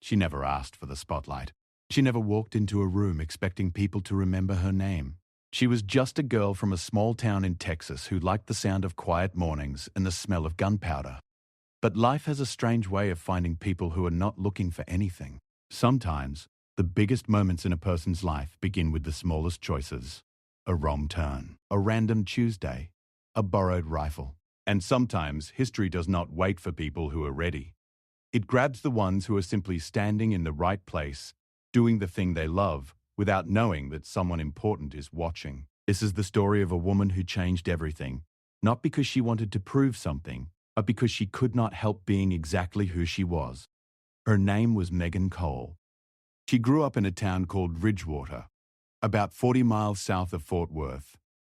She never asked for the spotlight. She never walked into a room expecting people to remember her name. She was just a girl from a small town in Texas who liked the sound of quiet mornings and the smell of gunpowder. But life has a strange way of finding people who are not looking for anything. Sometimes, the biggest moments in a person's life begin with the smallest choices. A wrong turn, a random Tuesday, a borrowed rifle. And sometimes, history does not wait for people who are ready. It grabs the ones who are simply standing in the right place, doing the thing they love, without knowing that someone important is watching. This is the story of a woman who changed everything, not because she wanted to prove something, but because she could not help being exactly who she was. Her name was Megan Cole. She grew up in a town called Ridgewater, about 40 miles south of Fort Worth.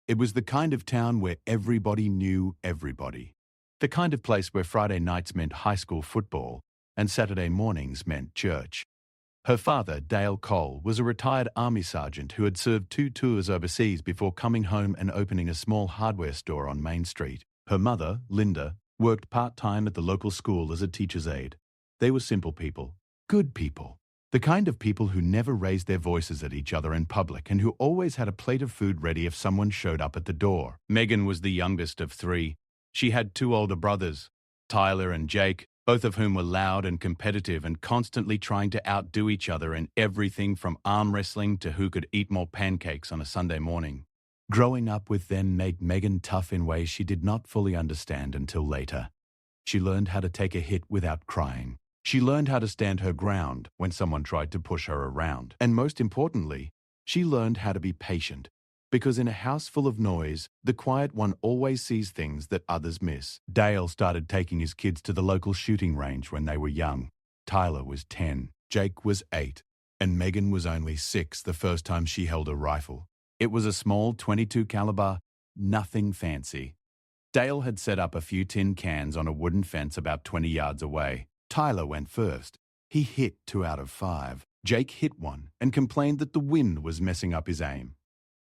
It was the kind of town where everybody knew everybody. The kind of place where Friday nights meant high school football and Saturday mornings meant church. Her father, Dale Cole, was a retired Army sergeant who had served 2 tours overseas before coming home and opening a small hardware store on Main Street. Her mother, Linda, worked part-time at the local school as a teacher's aide. They were simple people, good people, the kind of people who never raised their voices at each other in public and who always had a plate of food ready if someone showed up at the door. Megan was the youngest of 3. She had 2 older brothers, Tyler and Jake, both of whom were loud and competitive and constantly trying to outdo each other in everything from arm wrestling to who could eat more pancakes on a Sunday morning. Growing up with them made Megan tough in ways she did not fully understand until later. She learned how to take a hit without crying. She learned how to stand her ground when someone tried to push her around. And most importantly, she learned how to be patient. Because in a house full of noise, the quiet one always sees things that others miss. Dale started taking his kids to the local shooting range when they were young. Tyler was 10, Jake was 8, and Megan was only 6 the first time she held a rifle. It was a small .22 caliber, nothing fancy. Dale had set up a few tin cans on a wooden fence about 20 yards away. Tyler went first. He hit 2 out of 5. Jake hit one and complained that the wind was messing up his aim.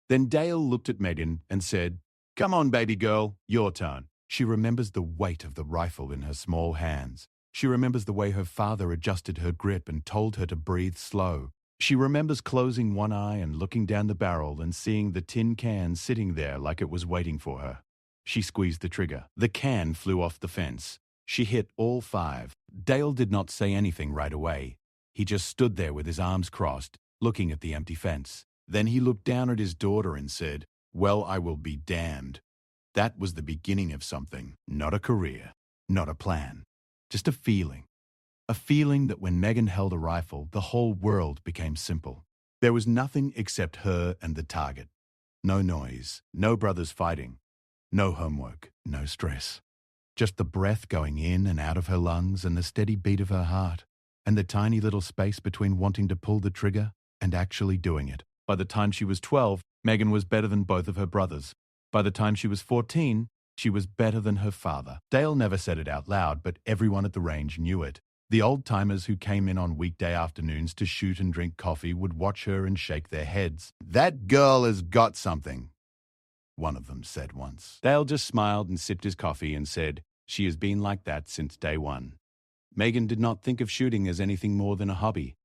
Then Dale looked at Megan and said, "Come on, baby girl, your turn." She remembers the weight of the rifle in her small hands. She remembers the way her father adjusted her grip and told her to breathe slow. She remembers closing one eye and looking down the barrel and seeing the tin can sitting there like it was waiting for her. She squeezed the trigger. The can flew off the fence. She hit all 5. Dale did not say anything right away. He just stood there with his arms crossed, looking at the empty fence. Then he looked down at his daughter and said, "Well, I will be damned." That was the beginning of something, not a career, not a plan, just a feeling. A feeling that when Megan held a rifle, the whole world became simple. There was nothing except her and the target. No noise, no brothers fighting, no homework, no stress. Just the breath going in and out of her lungs and the steady beat of her heart, and the tiny little space between wanting to pull the trigger and actually doing it. By the time she was 12, Megan was better than both of her brothers. By the time she was 14, she was better than her father. Dale never said it out loud, but everyone at the range knew it. The old-timers who came in on weekday afternoons to shoot and drink coffee would watch her and shake their heads. "That girl has got something," one of them said once. Dale just smiled and sipped his coffee and said, "She has been like that since day one." Megan did not think of shooting as anything more than a hobby.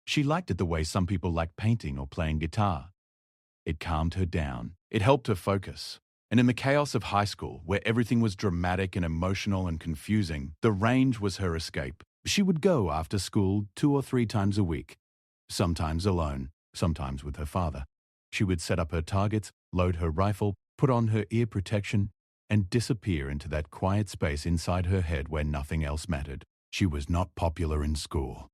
She liked it the way some people like painting or playing guitar. It calmed her down. It helped her focus. And in the chaos of high school, where everything was dramatic and emotional and confusing, the range was her escape. She would go after school 2 or 3 times a week, sometimes alone, sometimes with her father. She would set up her targets, load her rifle, put on her ear protection, and disappear into that quiet space inside her head where nothing else mattered. She was not popular in school.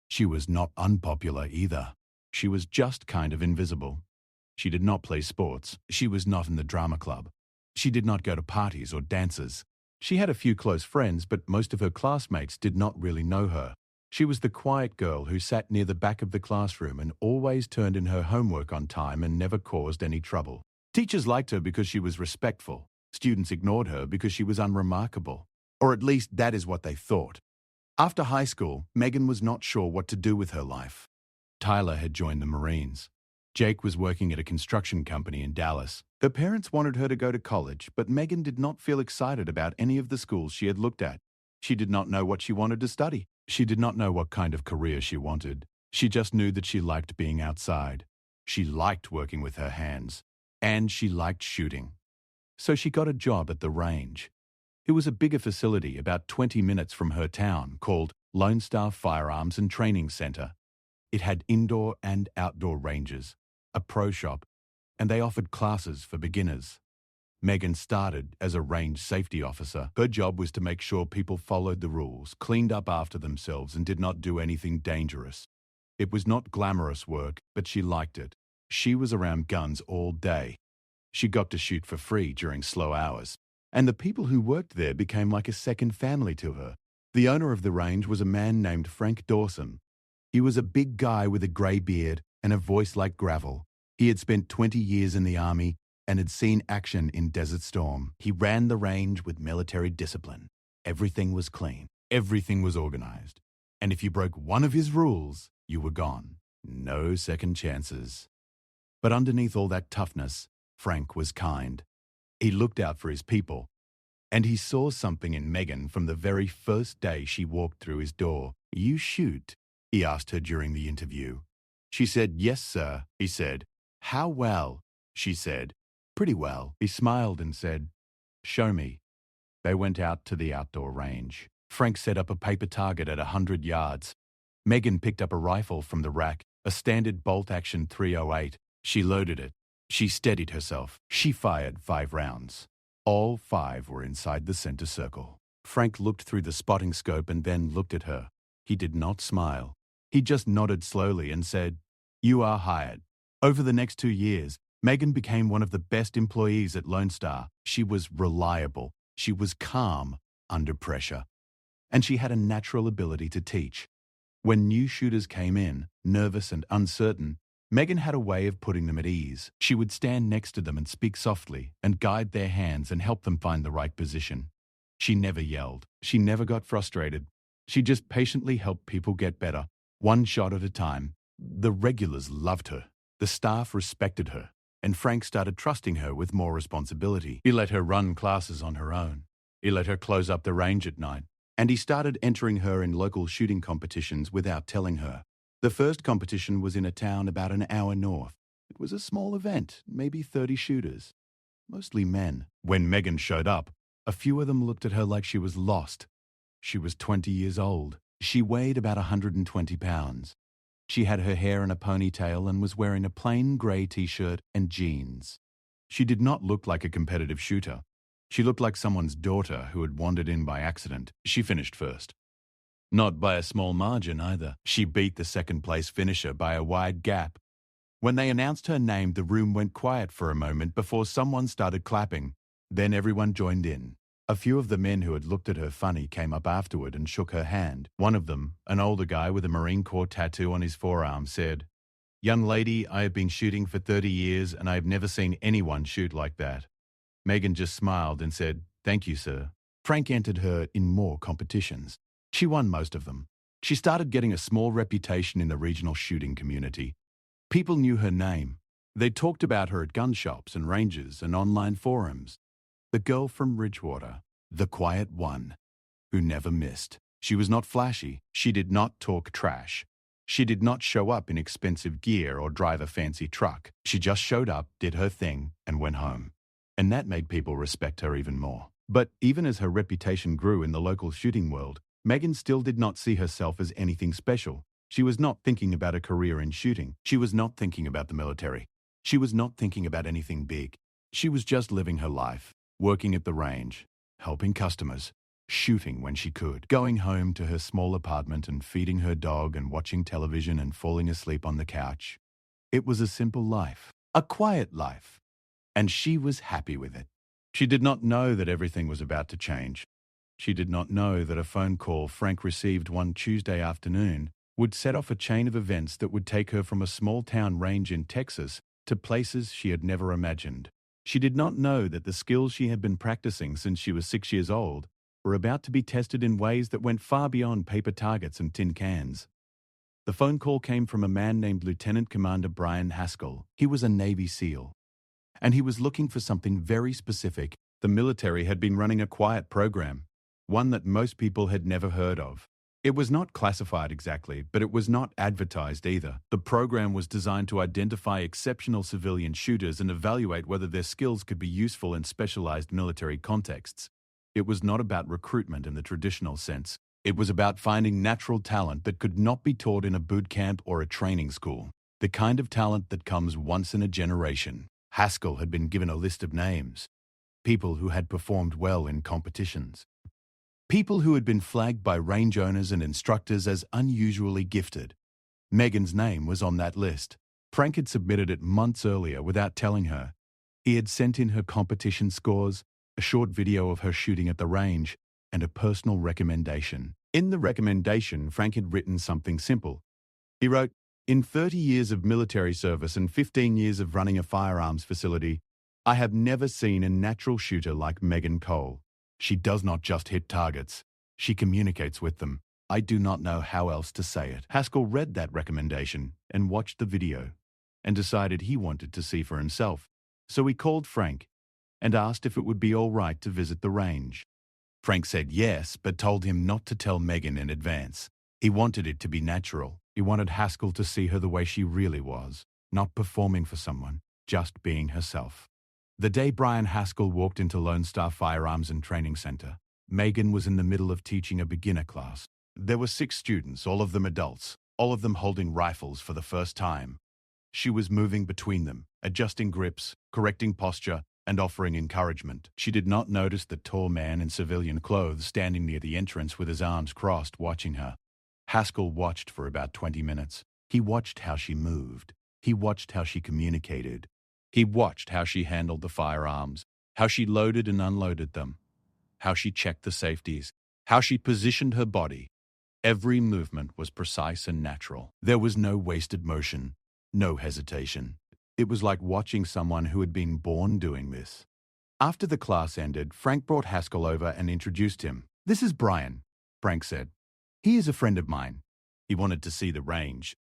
She was not unpopular either. She was just kind of invisible. She did not play sports. She was not in the drama club. She did not go to parties or dances. She had a few close friends, but most of her classmates did not really know her. She was the quiet girl who sat near the back of the classroom and always turned in her homework on time and never caused any trouble. Teachers liked her because she was respectful. Students ignored her because she was unremarkable. Or at least that is what they thought. After high school, Megan was not sure what to do with her life. Tyler had joined the Marines. Jake was working at a construction company in Dallas. Her parents wanted her to go to college, but Megan did not feel excited about any of the schools she had looked at. She did not know what she wanted to study. She did not know what kind of career she wanted. She just knew that she liked being outside. She liked working with her hands. And she liked shooting. So she got a job at the range. It was a bigger facility about 20 minutes from her town called Lone Star Firearms and Training Center. It had indoor and outdoor ranges, a pro shop, and they offered classes for beginners. Megan started as a range safety officer. Her job was to make sure people followed the rules, cleaned up after themselves, and did not do anything dangerous. It was not glamorous work, but she liked it. She was around guns all day. She got to shoot for free during slow hours. And the people who worked there became like a second family to her. The owner of the range was a man named Frank Dawson. He was a big guy with a grey beard and a voice like gravel. He had spent 20 years in the army and had seen action in Desert Storm. He ran the range with military discipline. Everything was clean. Everything was organized. And if you broke one of his rules, you were gone. No second chances. But underneath all that toughness, Frank was kind. He looked out for his people. And he saw something in Megan from the very first day she walked through his door. "You shoot?" he asked her during the interview. She said, "Yes, sir," he said. "How well?" she said. "Pretty well." He smiled and said, "Show me." They went out to the outdoor range. Frank set up a paper target at 100 yards. Megan picked up a rifle from the rack, a standard bolt-action .308. She loaded it. She steadied herself. She fired 5 rounds. All 5 were inside the center circle. Frank looked through the spotting scope and then looked at her. He did not smile. He just nodded slowly and said, "You are hired." Over the next 2 years, Megan became one of the best employees at Lone Star. She was reliable. She was calm under pressure. And she had a natural ability to teach. When new shooters came in, nervous and uncertain, Megan had a way of putting them at ease. She would stand next to them and speak softly and guide their hands and help them find the right position. She never yelled. She never got frustrated. She just patiently helped people get better, one shot at a time. The regulars loved her. The staff respected her. And Frank started trusting her with more responsibility. He let her run classes on her own. He let her close up the range at night. And he started entering her in local shooting competitions without telling her. The first competition was in a town about an hour north. It was a small event, maybe 30 shooters. Mostly men. When Megan showed up, a few of them looked at her like she was lost. She was 20 years old. She weighed about 120 pounds. She had her hair in a ponytail and was wearing a plain grey t-shirt and jeans. She did not look like a competitive shooter. She looked like someone's daughter who had wandered in by accident. She finished first. Not by a small margin either. She beat the second-place finisher by a wide gap. When they announced her name, the room went quiet for a moment before someone started clapping. Then everyone joined in. A few of the men who had looked at her funny came up afterward and shook her hand. One of them, an older guy with a Marine Corps tattoo on his forearm, said, "Young lady, I have been shooting for 30 years and I have never seen anyone shoot like that." Megan just smiled and said, "Thank you, sir." Frank entered her in more competitions. She won most of them. She started getting a small reputation in the regional shooting community. People knew her name. They talked about her at gun shops and ranges and online forums. The girl from Ridgewater, the quiet one, who never missed. She was not flashy. She did not talk trash. She did not show up in expensive gear or drive a fancy truck. She just showed up, did her thing, and went home. And that made people respect her even more. But even as her reputation grew in the local shooting world, Megan still did not see herself as anything special. She was not thinking about a career in shooting. She was not thinking about the military. She was not thinking about anything big. She was just living her life, working at the range, helping customers, shooting when she could, going home to her small apartment and feeding her dog and watching television and falling asleep on the couch. It was a simple life, a quiet life, and she was happy with it. She did not know that everything was about to change. She did not know that a phone call Frank received one Tuesday afternoon would set off a chain of events that would take her from a small-town range in Texas to places she had never imagined. She did not know that the skills she had been practicing since she was 6 years old were about to be tested in ways that went far beyond paper targets and tin cans. The phone call came from a man named Lieutenant Commander Brian Haskell. He was a Navy SEAL, and he was looking for something very specific. The military had been running a quiet program, one that most people had never heard of. It was not classified exactly, but it was not advertised either. The program was designed to identify exceptional civilian shooters and evaluate whether their skills could be useful in specialized military contexts. It was not about recruitment in the traditional sense. It was about finding natural talent that could not be taught in a boot camp or a training school. The kind of talent that comes once in a generation. Haskell had been given a list of names. People who had performed well in competitions. People who had been flagged by range owners and instructors as unusually gifted. Megan's name was on that list. Frank had submitted it months earlier without telling her. He had sent in her competition scores, a short video of her shooting at the range, and a personal recommendation. In the recommendation, Frank had written something simple. He wrote, "In 30 years of military service and 15 years of running a firearms facility, I have never seen a natural shooter like Megan Cole. She does not just hit targets. She communicates with them. I do not know how else to say it." Haskell read that recommendation and watched the video and decided he wanted to see for himself. So he called Frank and asked if it would be all right to visit the range. Frank said yes, but told him not to tell Megan in advance. He wanted it to be natural. He wanted Haskell to see her the way she really was, not performing for someone, just being herself. The day Brian Haskell walked into Lone Star Firearms and Training Center, Megan was in the middle of teaching a beginner class. There were 6 students, all of them adults, all of them holding rifles for the first time. She was moving between them, adjusting grips, correcting posture, and offering encouragement. She did not notice the tall man in civilian clothes standing near the entrance with his arms crossed, watching her. Haskell watched for about 20 minutes. He watched how she moved. He watched how she communicated. He watched how she handled the firearms, how she loaded and unloaded them, how she checked the safeties, how she positioned her body. Every movement was precise and natural. There was no wasted motion, no hesitation. It was like watching someone who had been born doing this. After the class ended, Frank brought Haskell over and introduced him. "This is Brian," Frank said. "He is a friend of mine. He wanted to see the range."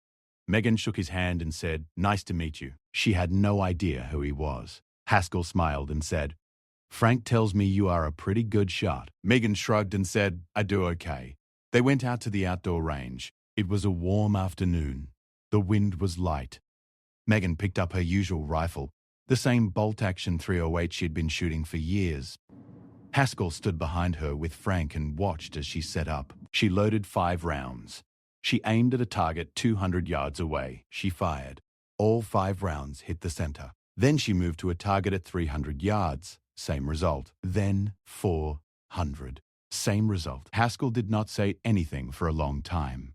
Megan shook his hand and said, "Nice to meet you." She had no idea who he was. Haskell smiled and said, "Frank tells me you are a pretty good shot." Megan shrugged and said, "I do okay." They went out to the outdoor range. It was a warm afternoon. The wind was light. Megan picked up her usual rifle, the same bolt-action .308 she had been shooting for years. Haskell stood behind her with Frank and watched as she set up. She loaded 5 rounds. She aimed at a target 200 yards away. She fired. All 5 rounds hit the center. Then she moved to a target at 300 yards. Same result. Then 400. Same result. Haskell did not say anything for a long time.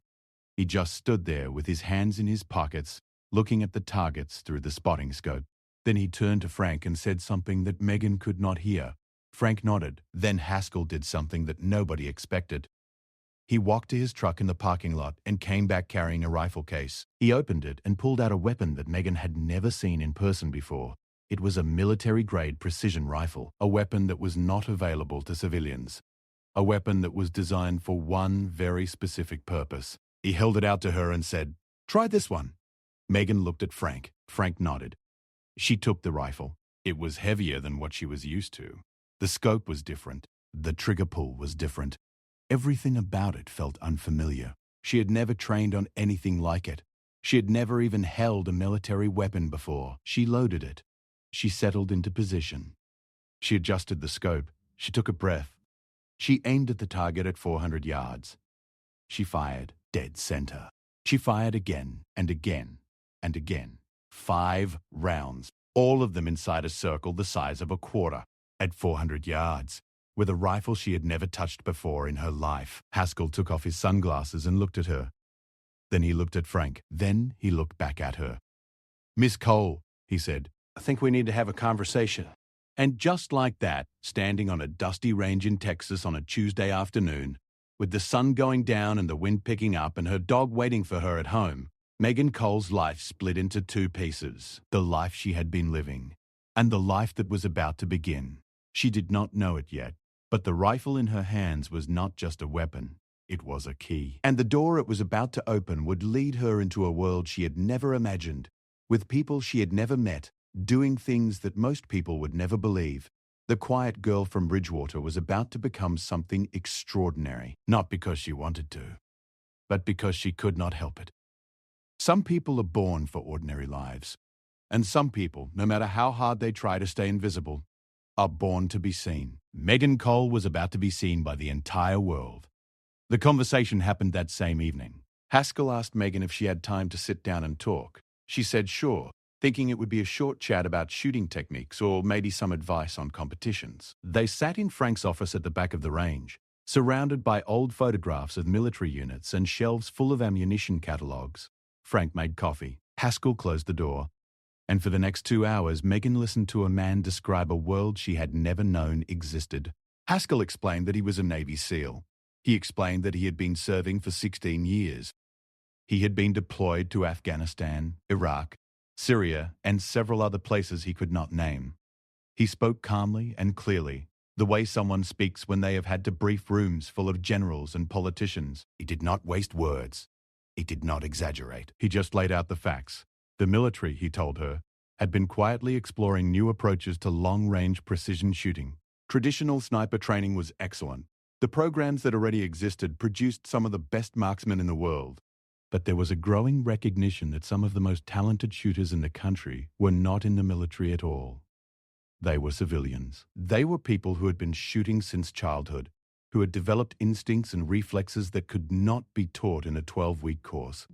He just stood there with his hands in his pockets, looking at the targets through the spotting scope. Then he turned to Frank and said something that Megan could not hear. Frank nodded. Then Haskell did something that nobody expected. He walked to his truck in the parking lot and came back carrying a rifle case. He opened it and pulled out a weapon that Megan had never seen in person before. It was a military-grade precision rifle, a weapon that was not available to civilians. A weapon that was designed for one very specific purpose. He held it out to her and said, "Try this one." Megan looked at Frank. Frank nodded. She took the rifle. It was heavier than what she was used to. The scope was different. The trigger pull was different. Everything about it felt unfamiliar. She had never trained on anything like it. She had never even held a military weapon before. She loaded it. She settled into position. She adjusted the scope. She took a breath. She aimed at the target at 400 yards. She fired dead center. She fired again and again and again. 5 rounds, all of them inside a circle the size of a quarter, at 400 yards. With a rifle she had never touched before in her life. Haskell took off his sunglasses and looked at her. Then he looked at Frank. Then he looked back at her. "Miss Cole," he said, "I think we need to have a conversation." And just like that, standing on a dusty range in Texas on a Tuesday afternoon, with the sun going down and the wind picking up and her dog waiting for her at home, Megan Cole's life split into 2 pieces. The life she had been living, and the life that was about to begin. She did not know it yet. But the rifle in her hands was not just a weapon, it was a key. And the door it was about to open would lead her into a world she had never imagined, with people she had never met, doing things that most people would never believe. The quiet girl from Bridgewater was about to become something extraordinary, not because she wanted to, but because she could not help it. Some people are born for ordinary lives, and some people, no matter how hard they try to stay invisible, are born to be seen. Megan Cole was about to be seen by the entire world. The conversation happened that same evening. Haskell asked Megan if she had time to sit down and talk. She said sure, thinking it would be a short chat about shooting techniques or maybe some advice on competitions. They sat in Frank's office at the back of the range, surrounded by old photographs of military units and shelves full of ammunition catalogues. Frank made coffee. Haskell closed the door. And for the next 2 hours, Megan listened to a man describe a world she had never known existed. Haskell explained that he was a Navy SEAL. He explained that he had been serving for 16 years. He had been deployed to Afghanistan, Iraq, Syria, and several other places he could not name. He spoke calmly and clearly, the way someone speaks when they have had to brief rooms full of generals and politicians. He did not waste words. He did not exaggerate. He just laid out the facts. The military, he told her, had been quietly exploring new approaches to long-range precision shooting. Traditional sniper training was excellent. The programs that already existed produced some of the best marksmen in the world. But there was a growing recognition that some of the most talented shooters in the country were not in the military at all. They were civilians. They were people who had been shooting since childhood, who had developed instincts and reflexes that could not be taught in a 12-week course.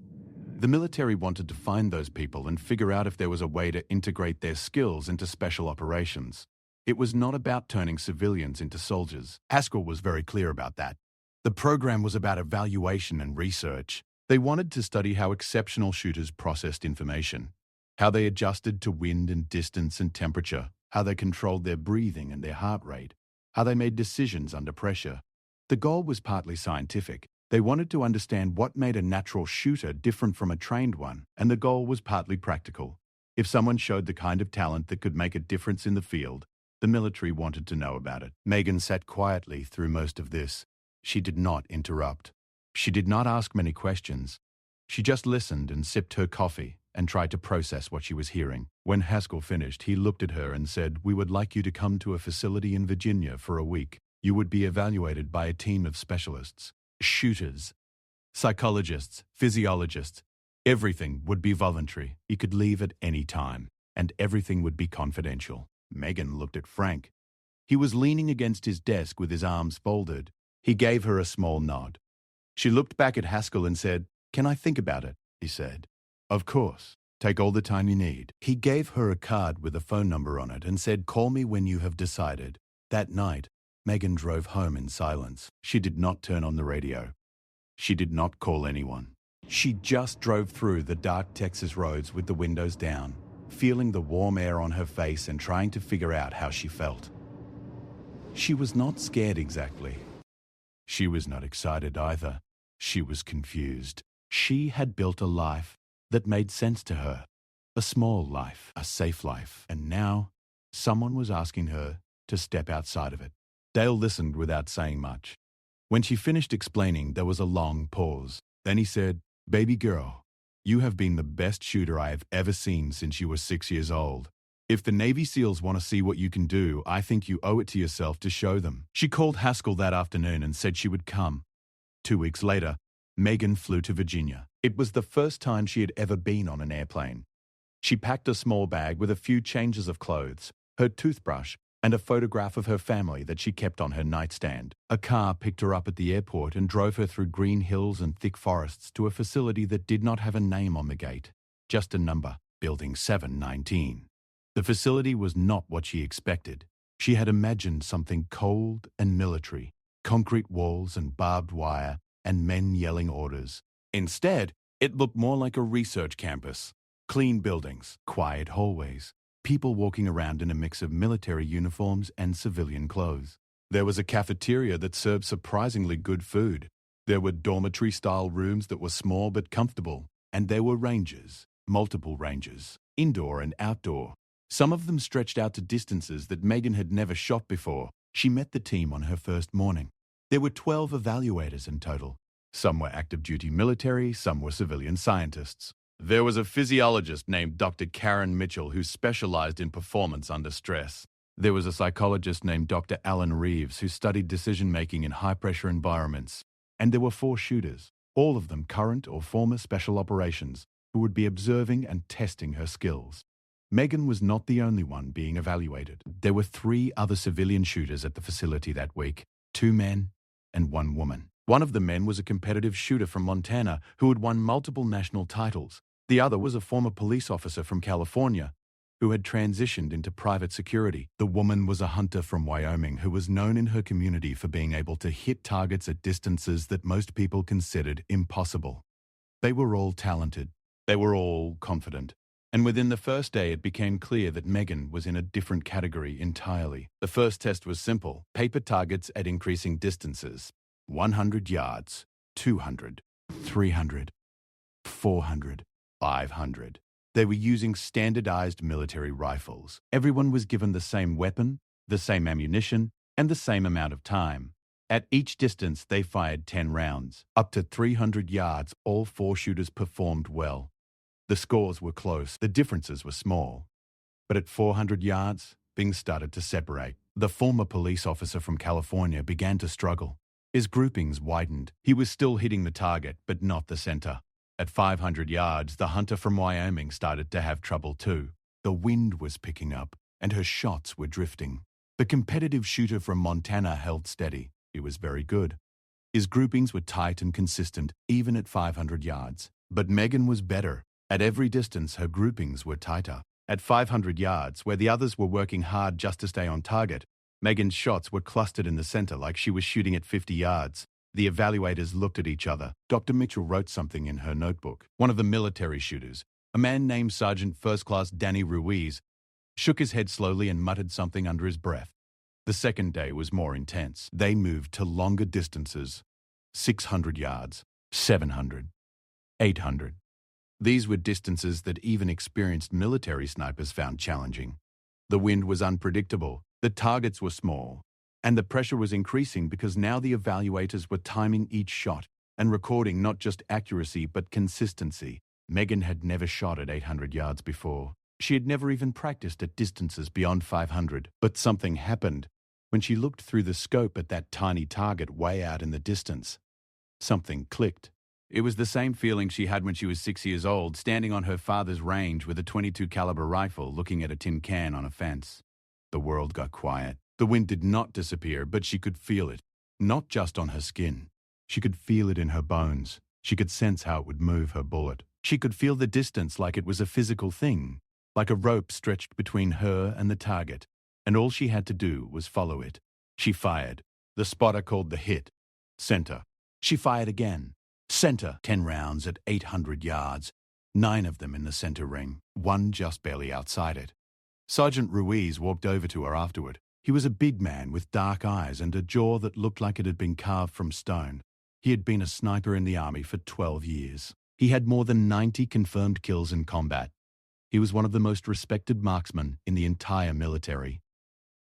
The military wanted to find those people and figure out if there was a way to integrate their skills into special operations. It was not about turning civilians into soldiers. Haskell was very clear about that. The program was about evaluation and research. They wanted to study how exceptional shooters processed information, how they adjusted to wind and distance and temperature, how they controlled their breathing and their heart rate, how they made decisions under pressure. The goal was partly scientific. They wanted to understand what made a natural shooter different from a trained one, and the goal was partly practical. If someone showed the kind of talent that could make a difference in the field, the military wanted to know about it. Megan sat quietly through most of this. She did not interrupt. She did not ask many questions. She just listened and sipped her coffee and tried to process what she was hearing. When Haskell finished, he looked at her and said, "We would like you to come to a facility in Virginia for a week. You would be evaluated by a team of specialists. Shooters, psychologists, physiologists. Everything would be voluntary. You could leave at any time, and everything would be confidential." Megan looked at Frank. He was leaning against his desk with his arms folded. He gave her a small nod. She looked back at Haskell and said, "Can I think about it?" he said. "Of course. Take all the time you need." He gave her a card with a phone number on it and said, "Call me when you have decided." That night, Megan drove home in silence. She did not turn on the radio. She did not call anyone. She just drove through the dark Texas roads with the windows down, feeling the warm air on her face and trying to figure out how she felt. She was not scared exactly. She was not excited either. She was confused. She had built a life that made sense to her. A small life, a safe life. And now, someone was asking her to step outside of it. Dale listened without saying much. When she finished explaining, there was a long pause. Then he said, "Baby girl, you have been the best shooter I have ever seen since you were 6 years old. If the Navy SEALs want to see what you can do, I think you owe it to yourself to show them." She called Haskell that afternoon and said she would come. 2 weeks later, Megan flew to Virginia. It was the first time she had ever been on an airplane. She packed a small bag with a few changes of clothes, her toothbrush, and a photograph of her family that she kept on her nightstand. A car picked her up at the airport and drove her through green hills and thick forests to a facility that did not have a name on the gate, just a number, Building 719. The facility was not what she expected. She had imagined something cold and military, concrete walls and barbed wire and men yelling orders. Instead, it looked more like a research campus. Clean buildings, quiet hallways, people walking around in a mix of military uniforms and civilian clothes. There was a cafeteria that served surprisingly good food. There were dormitory-style rooms that were small but comfortable. And there were ranges, multiple ranges, indoor and outdoor. Some of them stretched out to distances that Megan had never shot before. She met the team on her first morning. There were 12 evaluators in total. Some were active-duty military, some were civilian scientists. There was a physiologist named Dr. Karen Mitchell who specialized in performance under stress. There was a psychologist named Dr. Alan Reeves who studied decision-making in high-pressure environments. And there were 4 shooters. all of them current or former special operations, who would be observing and testing her skills. Megan was not the only one being evaluated. There were 3 other civilian shooters at the facility that week, 2 men and 1 woman. One of the men was a competitive shooter from Montana who had won multiple national titles. The other was a former police officer from California who had transitioned into private security. The woman was a hunter from Wyoming who was known in her community for being able to hit targets at distances that most people considered impossible. They were all talented. They were all confident. And within the first day, it became clear that Megan was in a different category entirely. The first test was simple: paper targets at increasing distances. 100 yards, 200, 300, 400, 500. They were using standardized military rifles. Everyone was given the same weapon, the same ammunition, and the same amount of time. At each distance, they fired 10 rounds. Up to 300 yards, all 4 shooters performed well. The scores were close. The differences were small. But at 400 yards, things started to separate. The former police officer from California began to struggle. His groupings widened. He was still hitting the target, but not the center. At 500 yards, the hunter from Wyoming started to have trouble too. The wind was picking up, and her shots were drifting. The competitive shooter from Montana held steady. He was very good. His groupings were tight and consistent, even at 500 yards. But Megan was better. At every distance, her groupings were tighter. At 500 yards, where the others were working hard just to stay on target, Megan's shots were clustered in the center like she was shooting at 50 yards. The evaluators looked at each other. Dr. Mitchell wrote something in her notebook. One of the military shooters, a man named Sergeant First Class Danny Ruiz, shook his head slowly and muttered something under his breath. The second day was more intense. They moved to longer distances: 600 yards, 700, 800. These were distances that even experienced military snipers found challenging. The wind was unpredictable, the targets were small, and the pressure was increasing because now the evaluators were timing each shot and recording not just accuracy but consistency. Megan had never shot at 800 yards before. She had never even practiced at distances beyond 500. But something happened when she looked through the scope at that tiny target way out in the distance. Something clicked. It was the same feeling she had when she was 6 years old, standing on her father's range with a .22 caliber rifle looking at a tin can on a fence. The world got quiet. The wind did not disappear, but she could feel it. Not just on her skin. She could feel it in her bones. She could sense how it would move her bullet. She could feel the distance like it was a physical thing, like a rope stretched between her and the target, and all she had to do was follow it. She fired. The spotter called the hit. Center. She fired again. Center. 10 rounds at 800 yards, 9 of them in the center ring, 1 just barely outside it. Sergeant Ruiz walked over to her afterward. He was a big man with dark eyes and a jaw that looked like it had been carved from stone. He had been a sniper in the army for 12 years. He had more than 90 confirmed kills in combat. He was one of the most respected marksmen in the entire military.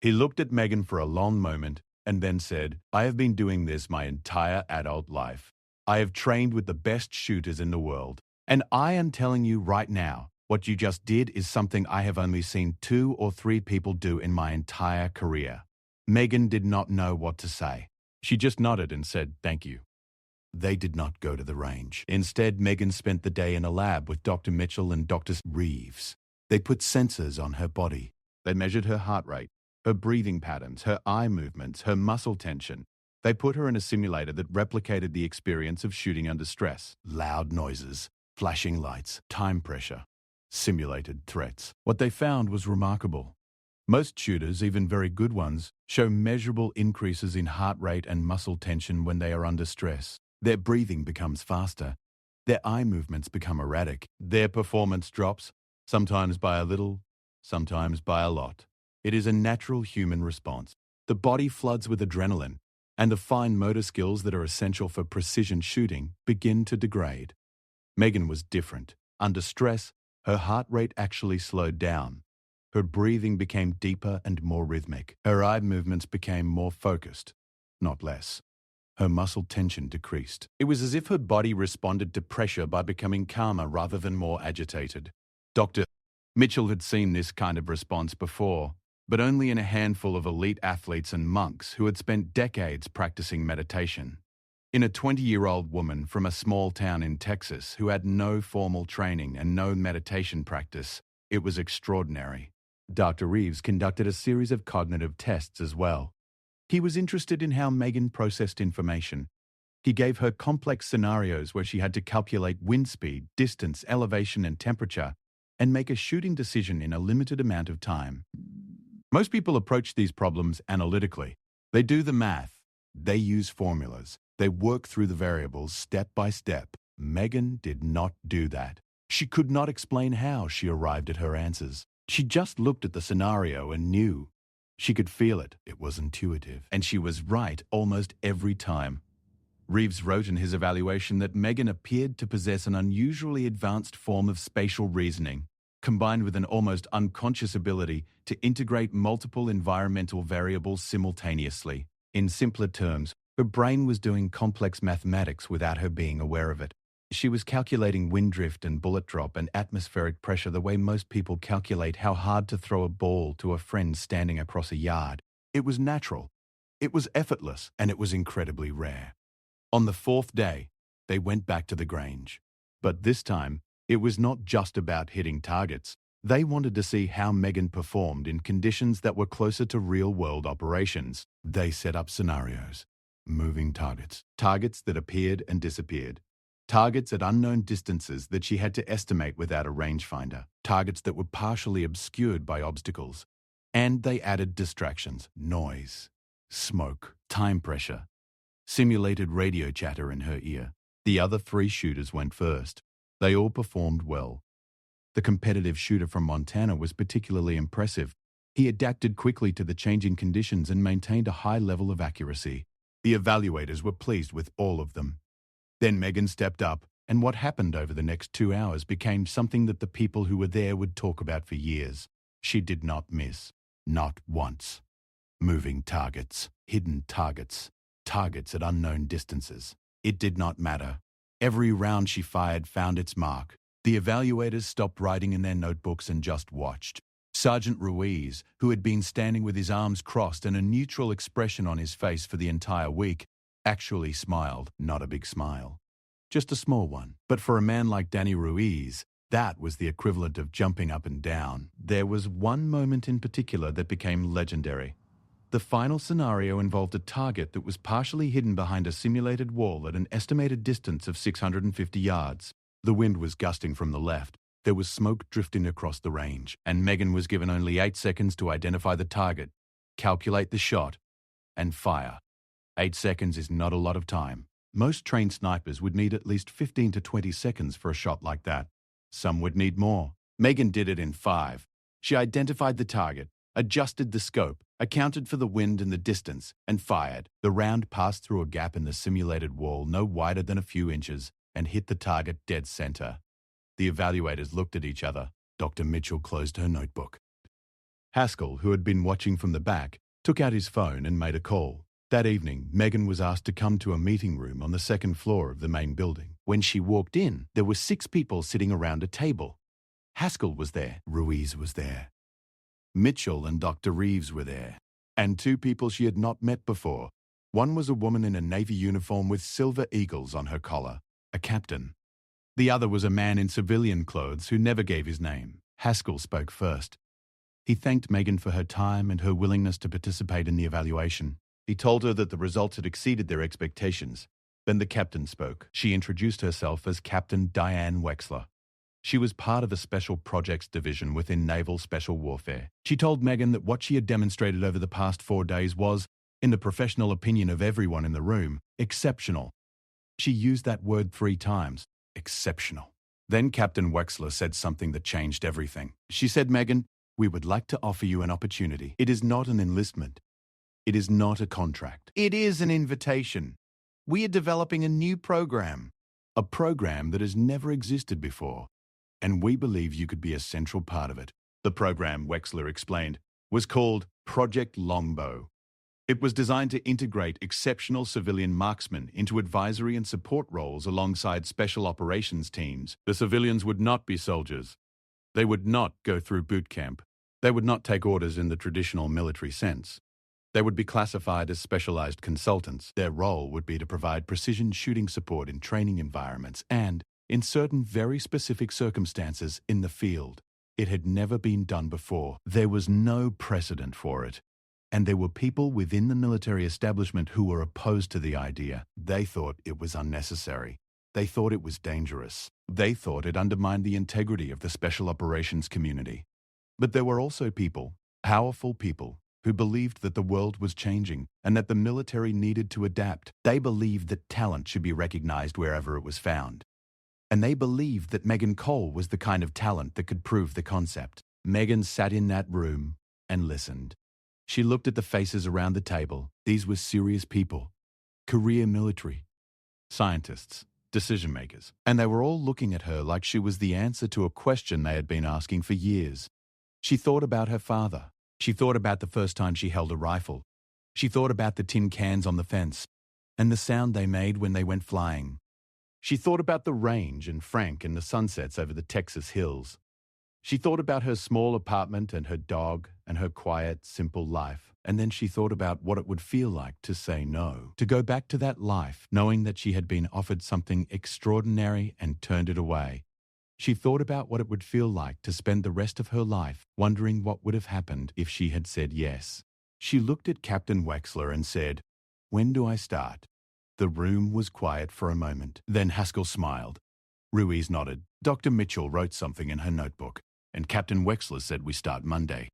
He looked at Megan for a long moment and then said, "I have been doing this my entire adult life. I have trained with the best shooters in the world. And I am telling you right now, what you just did is something I have only seen 2 or 3 people do in my entire career." Megan did not know what to say. She just nodded and said, "Thank you." They did not go to the range. Instead, Megan spent the day in a lab with Dr. Mitchell and Dr. Reeves. They put sensors on her body. They measured her heart rate, her breathing patterns, her eye movements, her muscle tension. They put her in a simulator that replicated the experience of shooting under stress. Loud noises, flashing lights, time pressure, simulated threats. What they found was remarkable. Most shooters, even very good ones, show measurable increases in heart rate and muscle tension when they are under stress. Their breathing becomes faster. Their eye movements become erratic. Their performance drops, sometimes by a little, sometimes by a lot. It is a natural human response. The body floods with adrenaline, and the fine motor skills that are essential for precision shooting begin to degrade. Megan was different. Under stress, her heart rate actually slowed down. Her breathing became deeper and more rhythmic. Her eye movements became more focused, not less. Her muscle tension decreased. It was as if her body responded to pressure by becoming calmer rather than more agitated. Dr. Mitchell had seen this kind of response before, but only in a handful of elite athletes and monks who had spent decades practicing meditation. In a 20-year-old woman from a small town in Texas who had no formal training and no meditation practice, it was extraordinary. Dr. Reeves conducted a series of cognitive tests as well. He was interested in how Megan processed information. He gave her complex scenarios where she had to calculate wind speed, distance, elevation, and temperature, and make a shooting decision in a limited amount of time. Most people approach these problems analytically. They do the math. They use formulas. They work through the variables step by step. Megan did not do that. She could not explain how she arrived at her answers. She just looked at the scenario and knew. She could feel it. It was intuitive. And she was right almost every time. Reeves wrote in his evaluation that Megan appeared to possess an unusually advanced form of spatial reasoning, combined with an almost unconscious ability to integrate multiple environmental variables simultaneously. In simpler terms, her brain was doing complex mathematics without her being aware of it. She was calculating wind drift and bullet drop and atmospheric pressure the way most people calculate how hard to throw a ball to a friend standing across a yard. It was natural, it was effortless, and it was incredibly rare. On the fourth day, they went back to the Grange. But this time, it was not just about hitting targets. They wanted to see how Megan performed in conditions that were closer to real-world operations. They set up scenarios. Moving targets. Targets that appeared and disappeared. Targets at unknown distances that she had to estimate without a rangefinder. Targets that were partially obscured by obstacles. And they added distractions. Noise. Smoke. Time pressure. Simulated radio chatter in her ear. The other 3 shooters went first. They all performed well. The competitive shooter from Montana was particularly impressive. He adapted quickly to the changing conditions and maintained a high level of accuracy. The evaluators were pleased with all of them. Then Megan stepped up, and what happened over the next 2 hours became something that the people who were there would talk about for years. She did not miss. Not once. Moving targets. Hidden targets. Targets at unknown distances. It did not matter. Every round she fired found its mark. The evaluators stopped writing in their notebooks and just watched. Sergeant Ruiz, who had been standing with his arms crossed and a neutral expression on his face for the entire week, actually smiled. Not a big smile. Just a small one. But for a man like Danny Ruiz, that was the equivalent of jumping up and down. There was one moment in particular that became legendary. The final scenario involved a target that was partially hidden behind a simulated wall at an estimated distance of 650 yards. The wind was gusting from the left. There was smoke drifting across the range, and Megan was given only 8 seconds to identify the target, calculate the shot, and fire. 8 seconds is not a lot of time. Most trained snipers would need at least 15 to 20 seconds for a shot like that. Some would need more. Megan did it in 5. She identified the target, adjusted the scope, accounted for the wind and the distance, and fired. The round passed through a gap in the simulated wall no wider than a few inches and hit the target dead center. The evaluators looked at each other. Dr. Mitchell closed her notebook. Haskell, who had been watching from the back, took out his phone and made a call. That evening, Megan was asked to come to a meeting room on the 2nd floor of the main building. When she walked in, there were 6 people sitting around a table. Haskell was there. Ruiz was there. Mitchell and Dr. Reeves were there. And 2 people she had not met before. One was a woman in a Navy uniform with silver eagles on her collar, a captain. The other was a man in civilian clothes who never gave his name. Haskell spoke first. He thanked Megan for her time and her willingness to participate in the evaluation. He told her that the results had exceeded their expectations. Then the captain spoke. She introduced herself as Captain Diane Wexler. She was part of a Special Projects Division within Naval Special Warfare. She told Megan that what she had demonstrated over the past 4 days was, in the professional opinion of everyone in the room, exceptional. She used that word 3 times. Exceptional. Then Captain Wexler said something that changed everything. She said, "Megan, we would like to offer you an opportunity. It is not an enlistment. It is not a contract. It is an invitation. We are developing a new program. A program that has never existed before. And we believe you could be a central part of it." The program, Wexler explained, was called Project Longbow. It was designed to integrate exceptional civilian marksmen into advisory and support roles alongside special operations teams. The civilians would not be soldiers. They would not go through boot camp. They would not take orders in the traditional military sense. They would be classified as specialized consultants. Their role would be to provide precision shooting support in training environments and, in certain very specific circumstances, in the field. It had never been done before. There was no precedent for it. And there were people within the military establishment who were opposed to the idea. They thought it was unnecessary. They thought it was dangerous. They thought it undermined the integrity of the special operations community. But there were also people, powerful people, who believed that the world was changing and that the military needed to adapt. They believed that talent should be recognized wherever it was found. And they believed that Megan Cole was the kind of talent that could prove the concept. Megan sat in that room and listened. She looked at the faces around the table. These were serious people, career military, scientists, decision makers. And they were all looking at her like she was the answer to a question they had been asking for years. She thought about her father. She thought about the first time she held a rifle. She thought about the tin cans on the fence and the sound they made when they went flying. She thought about the range and Frank and the sunsets over the Texas hills. She thought about her small apartment and her dog and her quiet, simple life. And then she thought about what it would feel like to say no, to go back to that life, knowing that she had been offered something extraordinary and turned it away. She thought about what it would feel like to spend the rest of her life wondering what would have happened if she had said yes. She looked at Captain Wexler and said, "When do I start?" The room was quiet for a moment. Then Haskell smiled. Ruiz nodded. Dr. Mitchell wrote something in her notebook, and Captain Wexler said we start Monday.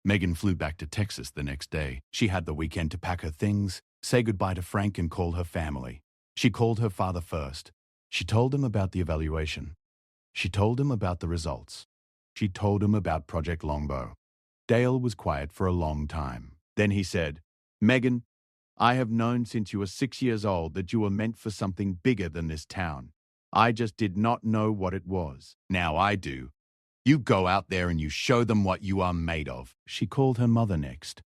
Megan flew back to Texas the next day. She had the weekend to pack her things, say goodbye to Frank, and call her family. She called her father first. She told him about the evaluation. She told him about the results. She told him about Project Longbow. Dale was quiet for a long time. Then he said, "Megan, I have known since you were 6 years old that you were meant for something bigger than this town. I just did not know what it was. Now I do. You go out there and you show them what you are made of." She called her mother next.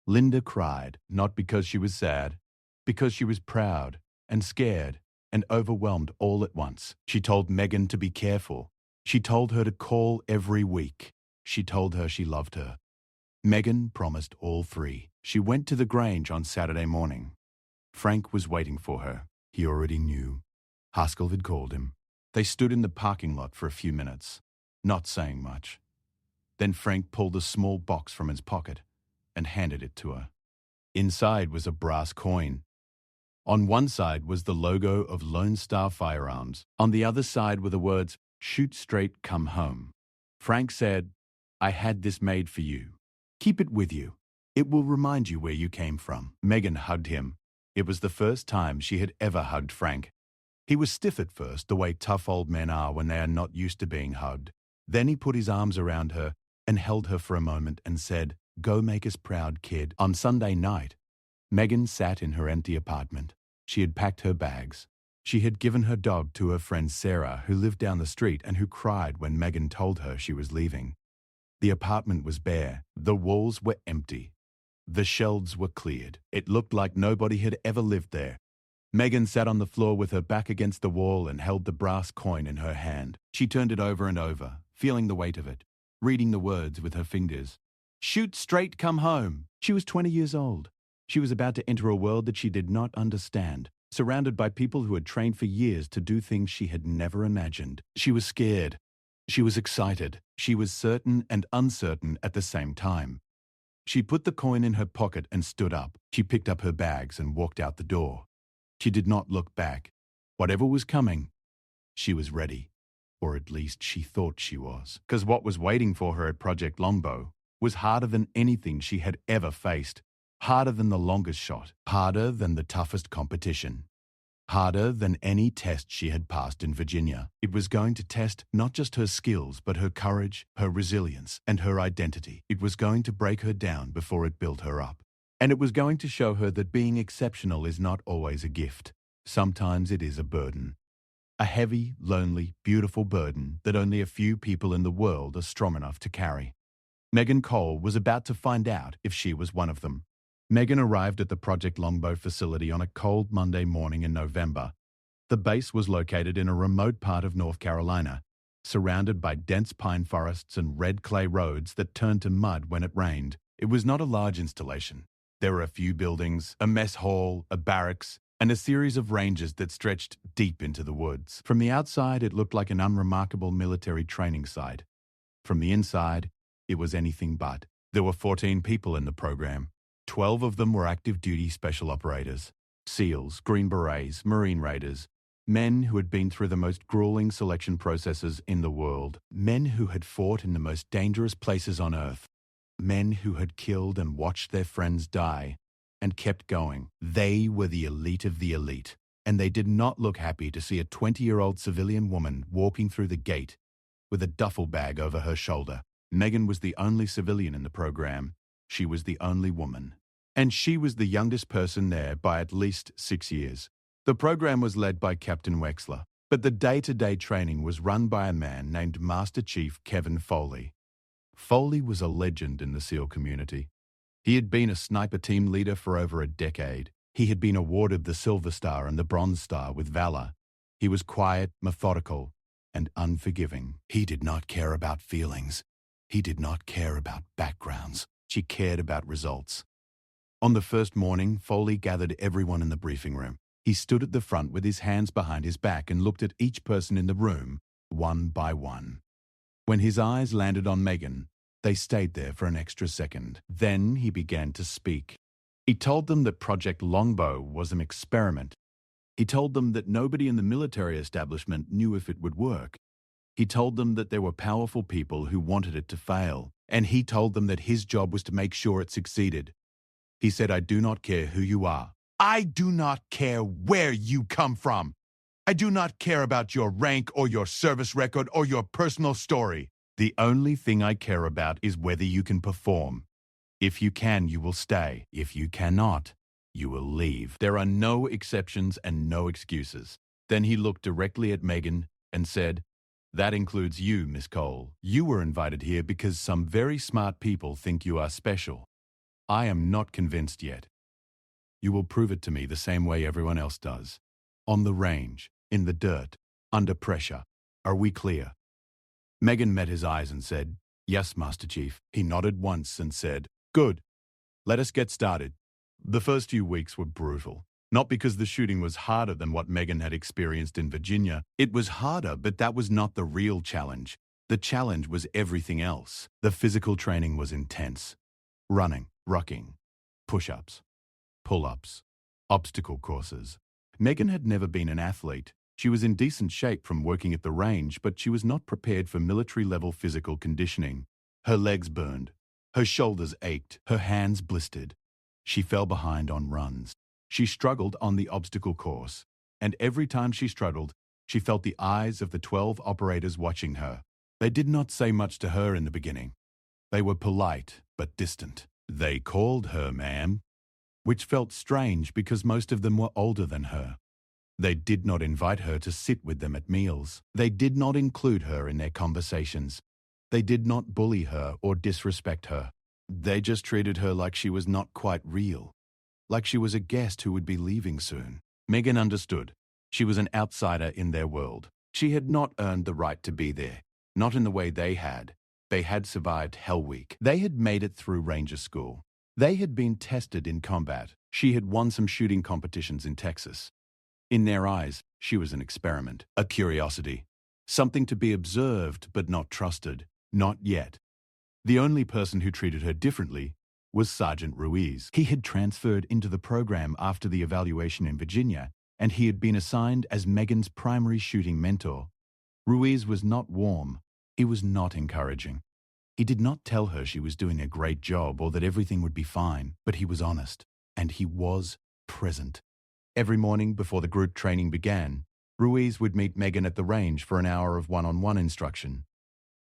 Linda cried, not because she was sad, because she was proud and scared and overwhelmed all at once. She told Megan to be careful. She told her to call every week. She told her she loved her. Megan promised all three. She went to the Grange on Saturday morning. Frank was waiting for her. He already knew. Haskell had called him. They stood in the parking lot for a few minutes, not saying much. Then Frank pulled a small box from his pocket and handed it to her. Inside was a brass coin. On one side was the logo of Lone Star Firearms. On the other side were the words, "Shoot straight, come home." Frank said, "I had this made for you. Keep it with you. It will remind you where you came from." Megan hugged him. It was the first time she had ever hugged Frank. He was stiff at first, the way tough old men are when they are not used to being hugged. Then he put his arms around her and held her for a moment and said, "Go make us proud, kid." On Sunday night, Megan sat in her empty apartment. She had packed her bags. She had given her dog to her friend Sarah, who lived down the street and who cried when Megan told her she was leaving. The apartment was bare. The walls were empty. The shelves were cleared. It looked like nobody had ever lived there. Megan sat on the floor with her back against the wall and held the brass coin in her hand. She turned it over and over, feeling the weight of it, reading the words with her fingers. "Shoot straight, come home." She was 20 years old. She was about to enter a world that she did not understand, surrounded by people who had trained for years to do things she had never imagined. She was scared. She was excited. She was certain and uncertain at the same time. She put the coin in her pocket and stood up. She picked up her bags and walked out the door. She did not look back. Whatever was coming, she was ready. Or at least she thought she was. Because what was waiting for her at Project Longbow was harder than anything she had ever faced. Harder than the longest shot. Harder than the toughest competition. Harder than any test she had passed in Virginia. It was going to test not just her skills, but her courage, her resilience, and her identity. It was going to break her down before it built her up. And it was going to show her that being exceptional is not always a gift. Sometimes it is a burden. A heavy, lonely, beautiful burden that only a few people in the world are strong enough to carry. Megan Cole was about to find out if she was one of them. Megan arrived at the Project Longbow facility on a cold Monday morning in November. The base was located in a remote part of North Carolina, surrounded by dense pine forests and red clay roads that turned to mud when it rained. It was not a large installation. There were a few buildings, a mess hall, a barracks, and a series of ranges that stretched deep into the woods. From the outside, it looked like an unremarkable military training site. From the inside, it was anything but. There were 14 people in the program. 12 of them were active-duty special operators, SEALs, Green Berets, Marine Raiders, men who had been through the most grueling selection processes in the world, men who had fought in the most dangerous places on Earth, men who had killed and watched their friends die and kept going. They were the elite of the elite, and they did not look happy to see a 20-year-old civilian woman walking through the gate with a duffel bag over her shoulder. Megan was the only civilian in the program. She was the only woman. And she was the youngest person there by at least 6 years. The program was led by Captain Wexler, but the day-to-day training was run by a man named Master Chief Kevin Foley. Foley was a legend in the SEAL community. He had been a sniper team leader for over a decade. He had been awarded the Silver Star and the Bronze Star with valor. He was quiet, methodical, and unforgiving. He did not care about feelings. He did not care about backgrounds. She cared about results. On the first morning, Foley gathered everyone in the briefing room. He stood at the front with his hands behind his back and looked at each person in the room, one by one. When his eyes landed on Megan, they stayed there for an extra second. Then he began to speak. He told them that Project Longbow was an experiment. He told them that nobody in the military establishment knew if it would work. He told them that there were powerful people who wanted it to fail, and he told them that his job was to make sure it succeeded. He said, "I do not care who you are. I do not care where you come from. I do not care about your rank or your service record or your personal story. The only thing I care about is whether you can perform. If you can, you will stay. If you cannot, you will leave. There are no exceptions and no excuses." Then he looked directly at Megan and said, "That includes you, Miss Cole. You were invited here because some very smart people think you are special. I am not convinced yet. You will prove it to me the same way everyone else does. On the range, in the dirt, under pressure. Are we clear?" Megan met his eyes and said, "Yes, Master Chief." He nodded once and said, "Good. Let us get started." The first few weeks were brutal. Not because the shooting was harder than what Megan had experienced in Virginia. It was harder, but that was not the real challenge. The challenge was everything else. The physical training was intense. Running, rucking, push-ups, pull-ups, obstacle courses. Megan had never been an athlete. She was in decent shape from working at the range, but she was not prepared for military-level physical conditioning. Her legs burned. Her shoulders ached. Her hands blistered. She fell behind on runs. She struggled on the obstacle course, and every time she struggled, she felt the eyes of the 12 operators watching her. They did not say much to her in the beginning. They were polite, but distant. They called her ma'am, which felt strange because most of them were older than her. They did not invite her to sit with them at meals. They did not include her in their conversations. They did not bully her or disrespect her. They just treated her like she was not quite real, like she was a guest who would be leaving soon. Megan understood. She was an outsider in their world. She had not earned the right to be there, not in the way they had. They had survived Hell Week. They had made it through Ranger School. They had been tested in combat. She had won some shooting competitions in Texas. In their eyes, she was an experiment, a curiosity, something to be observed but not trusted. Not yet. The only person who treated her differently was Sergeant Ruiz. He had transferred into the program after the evaluation in Virginia, and he had been assigned as Megan's primary shooting mentor. Ruiz was not warm. He was not encouraging. He did not tell her she was doing a great job or that everything would be fine, but he was honest, and he was present. Every morning before the group training began, Ruiz would meet Megan at the range for an hour of one-on-one instruction.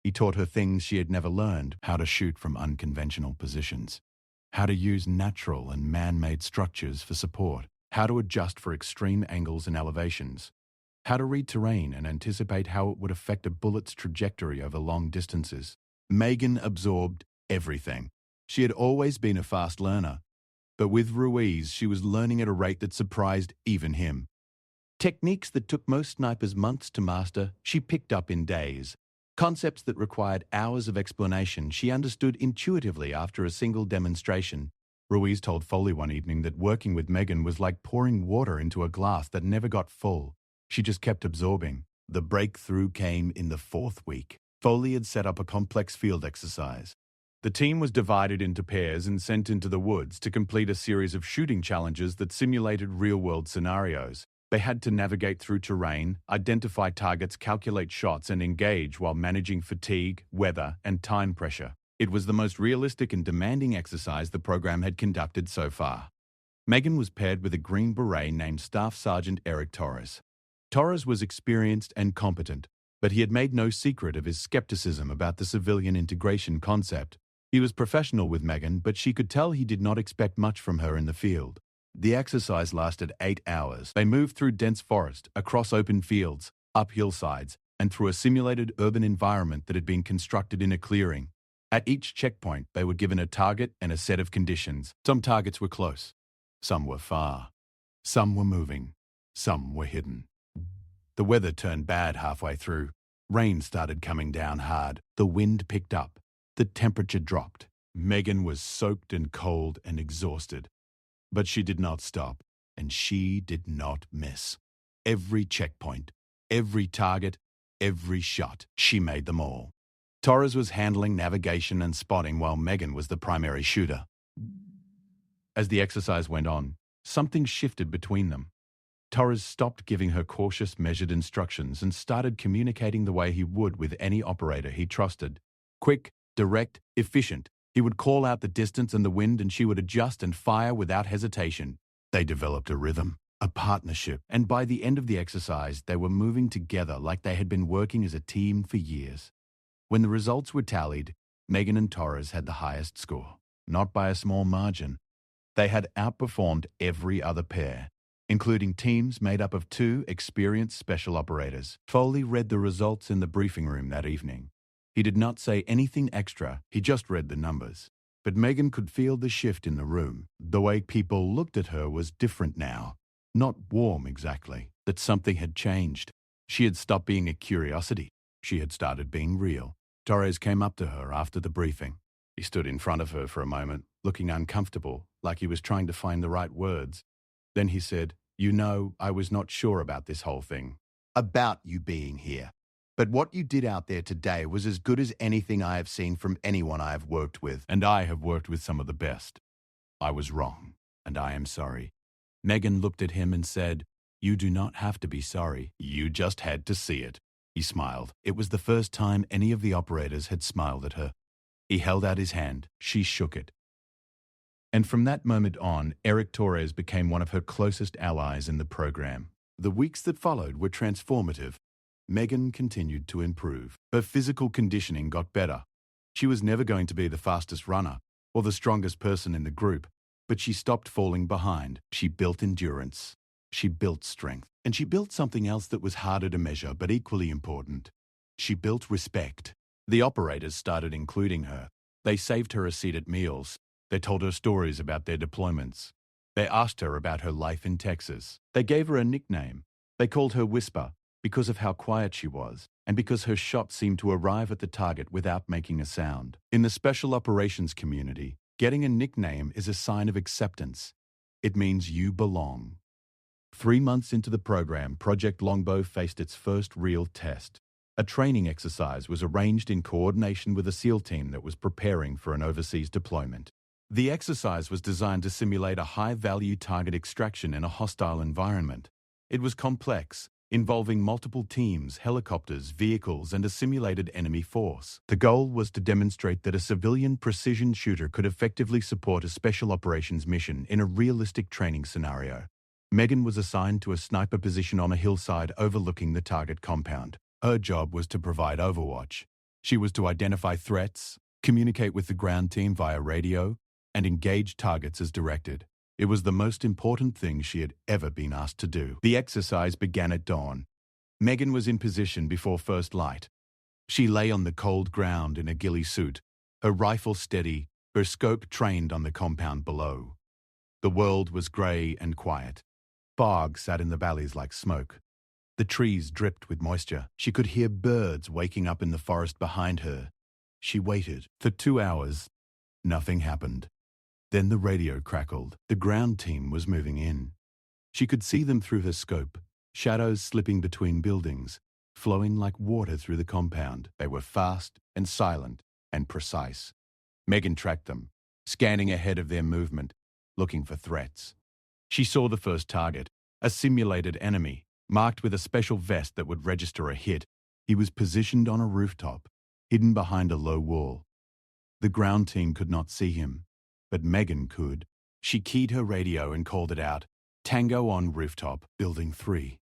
He taught her things she had never learned: how to shoot from unconventional positions, how to use natural and man-made structures for support, how to adjust for extreme angles and elevations, how to read terrain and anticipate how it would affect a bullet's trajectory over long distances. Megan absorbed everything. She had always been a fast learner, but with Ruiz, she was learning at a rate that surprised even him. Techniques that took most snipers months to master, she picked up in days. Concepts that required hours of explanation, she understood intuitively after a single demonstration. Ruiz told Foley one evening that working with Megan was like pouring water into a glass that never got full. She just kept absorbing. The breakthrough came in the fourth week. Foley had set up a complex field exercise. The team was divided into pairs and sent into the woods to complete a series of shooting challenges that simulated real-world scenarios. They had to navigate through terrain, identify targets, calculate shots, and engage while managing fatigue, weather, and time pressure. It was the most realistic and demanding exercise the program had conducted so far. Megan was paired with a Green Beret named Staff Sergeant Eric Torres. Torres was experienced and competent, but he had made no secret of his skepticism about the civilian integration concept. He was professional with Megan, but she could tell he did not expect much from her in the field. The exercise lasted 8 hours. They moved through dense forest, across open fields, up hillsides, and through a simulated urban environment that had been constructed in a clearing. At each checkpoint, they were given a target and a set of conditions. Some targets were close. Some were far. Some were moving. Some were hidden. The weather turned bad halfway through. Rain started coming down hard. The wind picked up. The temperature dropped. Megan was soaked and cold and exhausted. But she did not stop, and she did not miss. Every checkpoint, every target, every shot, she made them all. Torres was handling navigation and spotting while Megan was the primary shooter. As the exercise went on, something shifted between them. Torres stopped giving her cautious, measured instructions and started communicating the way he would with any operator he trusted. Quick, direct, efficient. He would call out the distance and the wind, and she would adjust and fire without hesitation. They developed a rhythm, a partnership, and by the end of the exercise, they were moving together like they had been working as a team for years. When the results were tallied, Megan and Torres had the highest score, not by a small margin. They had outperformed every other pair, including teams made up of 2 experienced special operators. Foley read the results in the briefing room that evening. He did not say anything extra, he just read the numbers. But Megan could feel the shift in the room. The way people looked at her was different now. Not warm exactly, that something had changed. She had stopped being a curiosity. She had started being real. Torres came up to her after the briefing. He stood in front of her for a moment, looking uncomfortable, like he was trying to find the right words. Then he said, "You know, I was not sure about this whole thing. About you being here. But what you did out there today was as good as anything I have seen from anyone I have worked with, and I have worked with some of the best. I was wrong, and I am sorry." Megan looked at him and said, "You do not have to be sorry. You just had to see it." He smiled. It was the first time any of the operators had smiled at her. He held out his hand. She shook it. And from that moment on, Eric Torres became one of her closest allies in the program. The weeks that followed were transformative. Megan continued to improve. Her physical conditioning got better. She was never going to be the fastest runner or the strongest person in the group, but she stopped falling behind. She built endurance. She built strength. And she built something else that was harder to measure but equally important. She built respect. The operators started including her. They saved her a seat at meals. They told her stories about their deployments. They asked her about her life in Texas. They gave her a nickname. They called her Whisper, because of how quiet she was, and because her shot seemed to arrive at the target without making a sound. In the special operations community, getting a nickname is a sign of acceptance. It means you belong. 3 months into the program, Project Longbow faced its first real test. A training exercise was arranged in coordination with a SEAL team that was preparing for an overseas deployment. The exercise was designed to simulate a high-value target extraction in a hostile environment. It was complex, involving multiple teams, helicopters, vehicles, and a simulated enemy force. The goal was to demonstrate that a civilian precision shooter could effectively support a special operations mission in a realistic training scenario. Megan was assigned to a sniper position on a hillside overlooking the target compound. Her job was to provide overwatch. She was to identify threats, communicate with the ground team via radio, and engage targets as directed. It was the most important thing she had ever been asked to do. The exercise began at dawn. Megan was in position before first light. She lay on the cold ground in a ghillie suit, her rifle steady, her scope trained on the compound below. The world was grey and quiet. Fog sat in the valleys like smoke. The trees dripped with moisture. She could hear birds waking up in the forest behind her. She waited. For 2 hours, nothing happened. Then the radio crackled. The ground team was moving in. She could see them through her scope, shadows slipping between buildings, flowing like water through the compound. They were fast and silent and precise. Megan tracked them, scanning ahead of their movement, looking for threats. She saw the first target, a simulated enemy, marked with a special vest that would register a hit. He was positioned on a rooftop, hidden behind a low wall. The ground team could not see him, but Megan could. She keyed her radio and called it out. Tango on rooftop, building 3,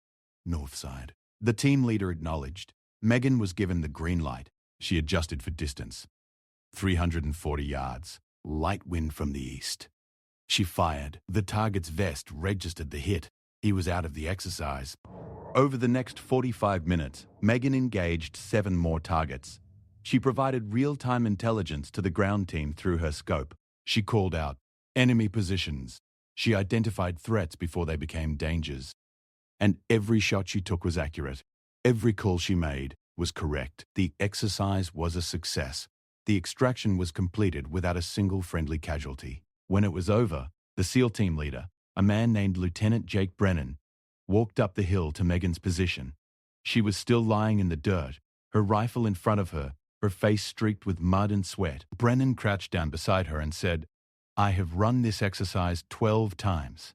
north side. The team leader acknowledged. Megan was given the green light. She adjusted for distance. 340 yards, light wind from the east. She fired. The target's vest registered the hit. He was out of the exercise. Over the next 45 minutes, Megan engaged 7 more targets. She provided real-time intelligence to the ground team through her scope. She called out enemy positions. She identified threats before they became dangers. And every shot she took was accurate. Every call she made was correct. The exercise was a success. The extraction was completed without a single friendly casualty. When it was over, the SEAL team leader, a man named Lieutenant Jake Brennan, walked up the hill to Megan's position. She was still lying in the dirt, her rifle in front of her, her face streaked with mud and sweat. Brennan crouched down beside her and said, I have run this exercise 12 times.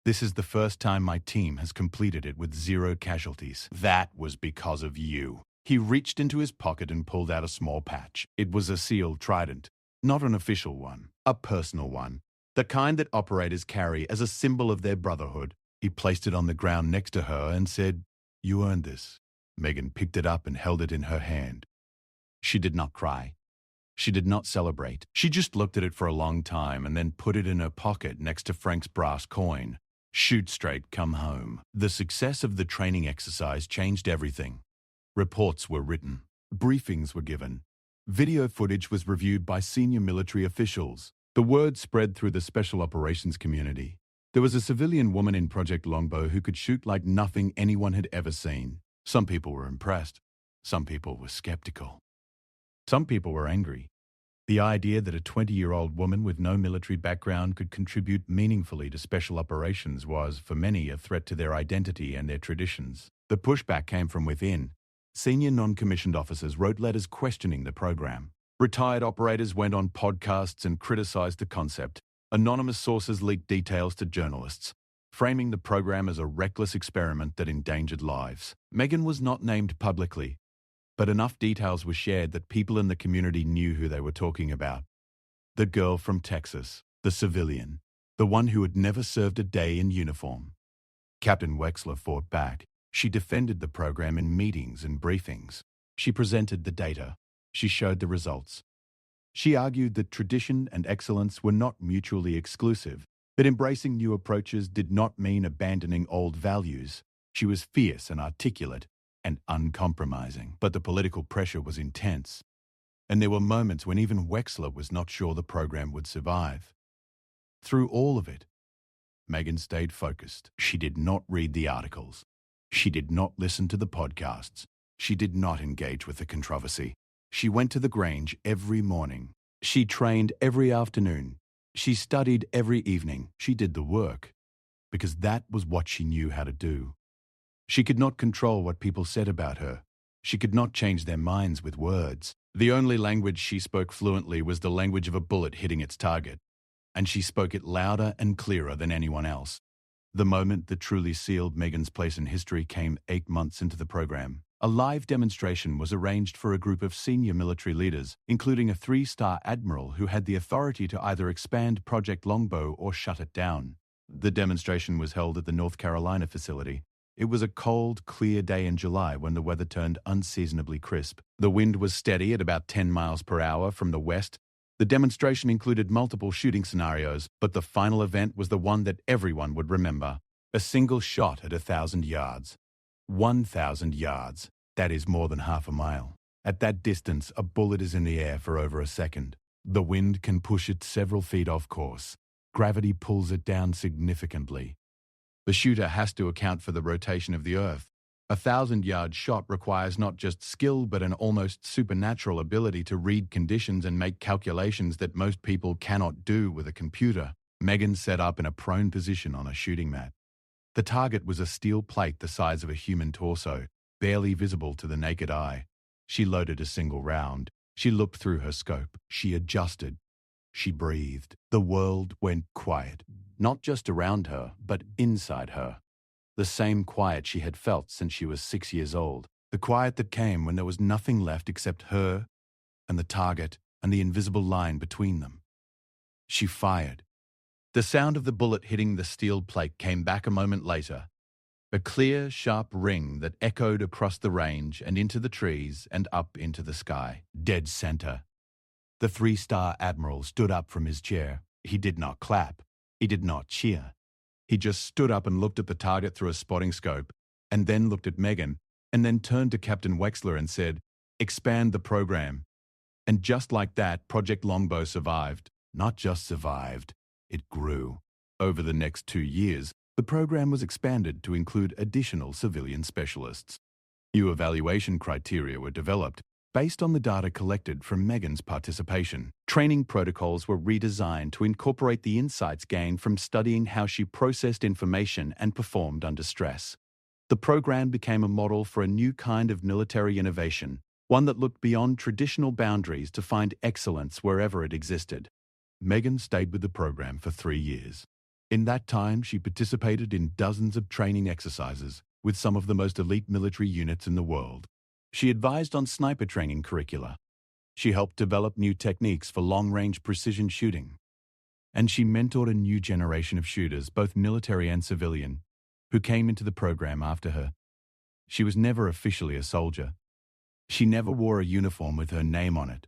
This is the first time my team has completed it with 0 casualties. That was because of you. He reached into his pocket and pulled out a small patch. It was a SEAL trident, not an official one, a personal one, the kind that operators carry as a symbol of their brotherhood. He placed it on the ground next to her and said, You earned this. Megan picked it up and held it in her hand. She did not cry. She did not celebrate. She just looked at it for a long time and then put it in her pocket next to Frank's brass coin. Shoot straight, come home. The success of the training exercise changed everything. Reports were written. Briefings were given. Video footage was reviewed by senior military officials. The word spread through the special operations community. There was a civilian woman in Project Longbow who could shoot like nothing anyone had ever seen. Some people were impressed. Some people were skeptical. Some people were angry. The idea that a 20-year-old woman with no military background could contribute meaningfully to special operations was, for many, a threat to their identity and their traditions. The pushback came from within. Senior non-commissioned officers wrote letters questioning the program. Retired operators went on podcasts and criticized the concept. Anonymous sources leaked details to journalists, framing the program as a reckless experiment that endangered lives. Megan was not named publicly, but enough details were shared that people in the community knew who they were talking about. The girl from Texas, the civilian, the one who had never served a day in uniform. Captain Wexler fought back. She defended the program in meetings and briefings. She presented the data. She showed the results. She argued that tradition and excellence were not mutually exclusive, that embracing new approaches did not mean abandoning old values. She was fierce and articulate and uncompromising, but the political pressure was intense, and there were moments when even Wexler was not sure the program would survive. Through all of it, Megan stayed focused. She did not read the articles. She did not listen to the podcasts. She did not engage with the controversy. She went to the Grange every morning. She trained every afternoon. She studied every evening. She did the work, because that was what she knew how to do. She could not control what people said about her. She could not change their minds with words. The only language she spoke fluently was the language of a bullet hitting its target, and she spoke it louder and clearer than anyone else. The moment that truly sealed Megan's place in history came 8 months into the program. A live demonstration was arranged for a group of senior military leaders, including a 3-star admiral who had the authority to either expand Project Longbow or shut it down. The demonstration was held at the North Carolina facility. It was a cold, clear day in July when the weather turned unseasonably crisp. The wind was steady at about 10 miles per hour from the west. The demonstration included multiple shooting scenarios, but the final event was the one that everyone would remember. A single shot at 1,000 yards. 1,000 yards. That is more than half a mile. At that distance, a bullet is in the air for over a second. The wind can push it several feet off course. Gravity pulls it down significantly. The shooter has to account for the rotation of the Earth. A 1,000-yard shot requires not just skill but an almost supernatural ability to read conditions and make calculations that most people cannot do with a computer. Megan sat up in a prone position on a shooting mat. The target was a steel plate the size of a human torso, barely visible to the naked eye. She loaded a single round. She looked through her scope. She adjusted. She breathed. The world went quiet, not just around her, but inside her. The same quiet she had felt since she was 6 years old. The quiet that came when there was nothing left except her and the target and the invisible line between them. She fired. The sound of the bullet hitting the steel plate came back a moment later. A clear, sharp ring that echoed across the range and into the trees and up into the sky. Dead center. The 3-star admiral stood up from his chair. He did not clap. He did not cheer. He just stood up and looked at the target through a spotting scope, and then looked at Megan, and then turned to Captain Wexler and said, "Expand the program." And just like that, Project Longbow survived. Not just survived, it grew. Over the next 2 years, the program was expanded to include additional civilian specialists. New evaluation criteria were developed based on the data collected from Megan's participation. Training protocols were redesigned to incorporate the insights gained from studying how she processed information and performed under stress. The program became a model for a new kind of military innovation, one that looked beyond traditional boundaries to find excellence wherever it existed. Megan stayed with the program for 3 years. In that time, she participated in dozens of training exercises with some of the most elite military units in the world. She advised on sniper training curricula. She helped develop new techniques for long-range precision shooting. And she mentored a new generation of shooters, both military and civilian, who came into the program after her. She was never officially a soldier. She never wore a uniform with her name on it.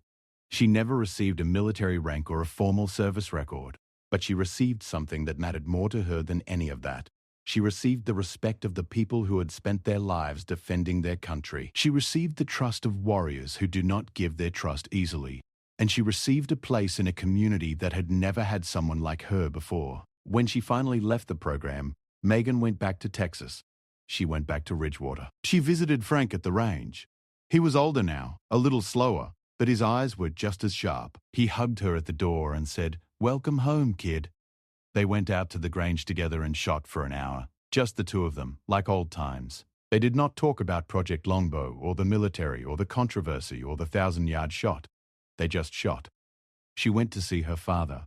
She never received a military rank or a formal service record, but she received something that mattered more to her than any of that. She received the respect of the people who had spent their lives defending their country. She received the trust of warriors who do not give their trust easily. And she received a place in a community that had never had someone like her before. When she finally left the program, Megan went back to Texas. She went back to Ridgewater. She visited Frank at the range. He was older now, a little slower, but his eyes were just as sharp. He hugged her at the door and said, "Welcome home, kid." They went out to the Grange together and shot for an hour. Just the two of them, like old times. They did not talk about Project Longbow or the military or the controversy or the 1,000-yard shot. They just shot. She went to see her father.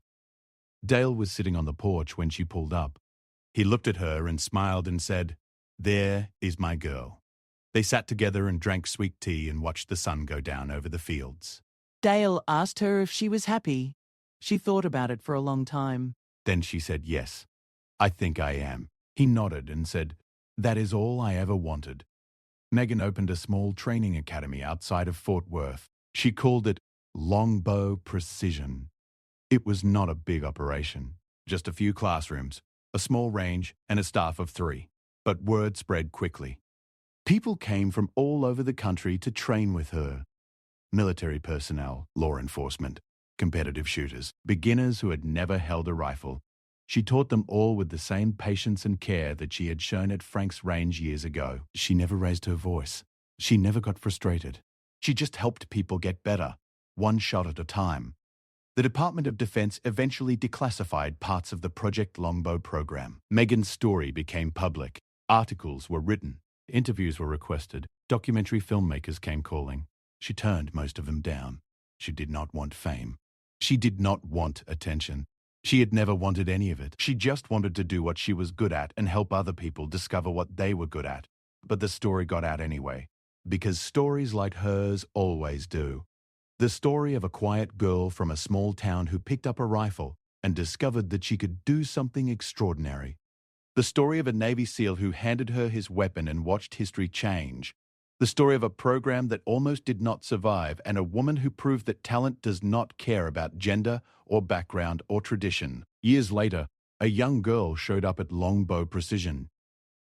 Dale was sitting on the porch when she pulled up. He looked at her and smiled and said, "There is my girl." They sat together and drank sweet tea and watched the sun go down over the fields. Dale asked her if she was happy. She thought about it for a long time. Then she said, "Yes, I think I am." He nodded and said, "That is all I ever wanted." Megan opened a small training academy outside of Fort Worth. She called it Longbow Precision. It was not a big operation, just a few classrooms, a small range, and a staff of 3. But word spread quickly. People came from all over the country to train with her. Military personnel, law enforcement, competitive shooters, beginners who had never held a rifle. She taught them all with the same patience and care that she had shown at Frank's range years ago. She never raised her voice. She never got frustrated. She just helped people get better, one shot at a time. The Department of Defense eventually declassified parts of the Project Longbow program. Megan's story became public. Articles were written. Interviews were requested. Documentary filmmakers came calling. She turned most of them down. She did not want fame. She did not want attention. She had never wanted any of it. She just wanted to do what she was good at and help other people discover what they were good at. But the story got out anyway, because stories like hers always do. The story of a quiet girl from a small town who picked up a rifle and discovered that she could do something extraordinary. The story of a Navy SEAL who handed her his weapon and watched history change. The story of a program that almost did not survive and a woman who proved that talent does not care about gender or background or tradition. Years later, a young girl showed up at Longbow Precision.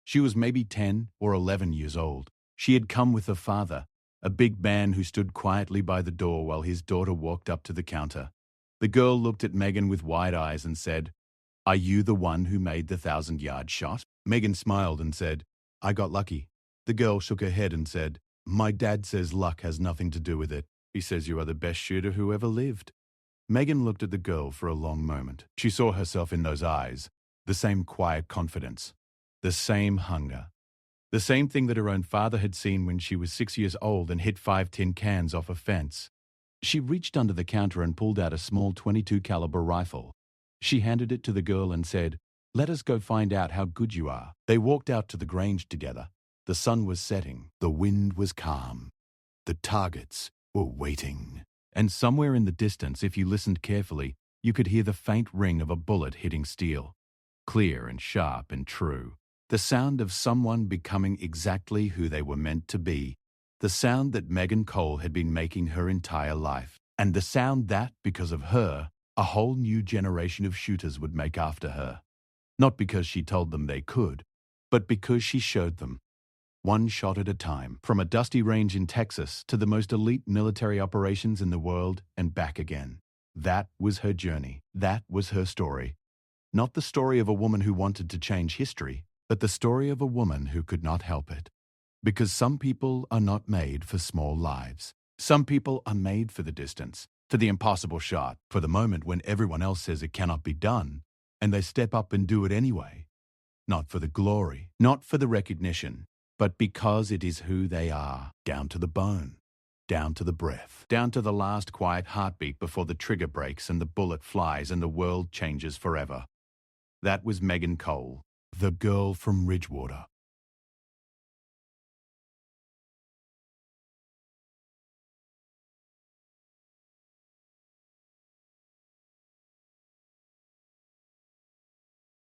She was maybe 10 or 11 years old. She had come with her father, a big man who stood quietly by the door while his daughter walked up to the counter. The girl looked at Megan with wide eyes and said, "Are you the one who made the 1,000-yard shot?" Megan smiled and said, "I got lucky. The girl shook her head and said, "My dad says luck has nothing to do with it. He says you are the best shooter who ever lived." Megan looked at the girl for a long moment. She saw herself in those eyes, the same quiet confidence, the same hunger, the same thing that her own father had seen when she was 6 years old and hit 5 tin cans off a fence. She reached under the counter and pulled out a small .22 caliber rifle. She handed it to the girl and said, "Let us go find out how good you are." They walked out to the Grange together. The sun was setting. The wind was calm. The targets were waiting. And somewhere in the distance, if you listened carefully, you could hear the faint ring of a bullet hitting steel. Clear and sharp and true. The sound of someone becoming exactly who they were meant to be. The sound that Megan Cole had been making her entire life. And the sound that, because of her, a whole new generation of shooters would make after her. Not because she told them they could, but because she showed them. One shot at a time, from a dusty range in Texas to the most elite military operations in the world and back again. That was her journey. That was her story. Not the story of a woman who wanted to change history, but the story of a woman who could not help it. Because some people are not made for small lives. Some people are made for the distance, for the impossible shot, for the moment when everyone else says it cannot be done, and they step up and do it anyway. Not for the glory, not for the recognition, but because it is who they are, down to the bone, down to the breath, down to the last quiet heartbeat before the trigger breaks and the bullet flies and the world changes forever. That was Megan Cole, the girl from Ridgewater.